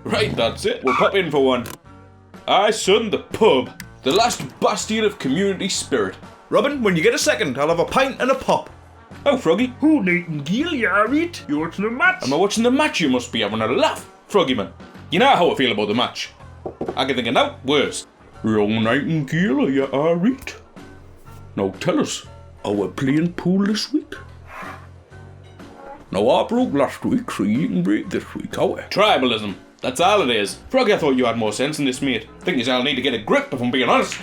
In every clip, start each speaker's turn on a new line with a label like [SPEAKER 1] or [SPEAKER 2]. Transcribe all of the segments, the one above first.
[SPEAKER 1] Right, that's it. We'll pop in for one. Aye, son, the pub. The last bastion of community spirit.
[SPEAKER 2] Robin, when you get a second, I'll have a pint and a pop.
[SPEAKER 1] Oh, Froggy.
[SPEAKER 3] Oh, Nightingale, you alright? You watching the match?
[SPEAKER 1] Am I watching the match? You must be having a laugh. Froggy man, you know how I feel about the match. I can think of no worse.
[SPEAKER 3] Young Nightingale, are you alright? Now tell us, are we playing pool this week? Now I broke last week, so you can break this week, are we?
[SPEAKER 1] Tribalism. That's all it is. Froggy, I thought you had more sense than this, mate. Think I'll need to get a grip if I'm being honest.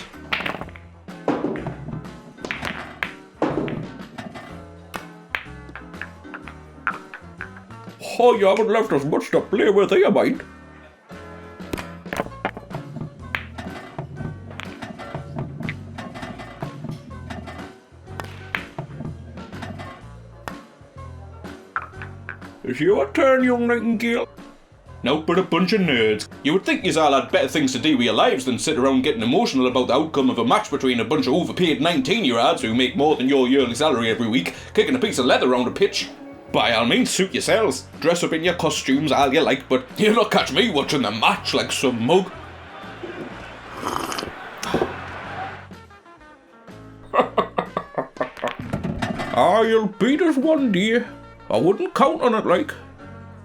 [SPEAKER 3] Oh, you haven't left us much to play with here, mate. It's your turn, young Nightingale.
[SPEAKER 1] Nope, but a bunch of nerds. You would think you all had better things to do with your lives than sit around getting emotional about the outcome of a match between a bunch of overpaid 19-year-olds who make more than your yearly salary every week, kicking a piece of leather around a pitch. By all means, suit yourselves. Dress up in your costumes all you like, but you'll not catch me watching the match like some mug.
[SPEAKER 3] You'll beat us one day. I wouldn't count on it, like.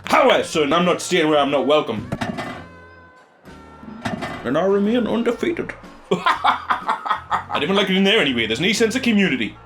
[SPEAKER 1] How, son? I'm not staying where I'm not welcome.
[SPEAKER 3] And I remain undefeated.
[SPEAKER 1] I didn't like it in there anyway. There's no sense of community.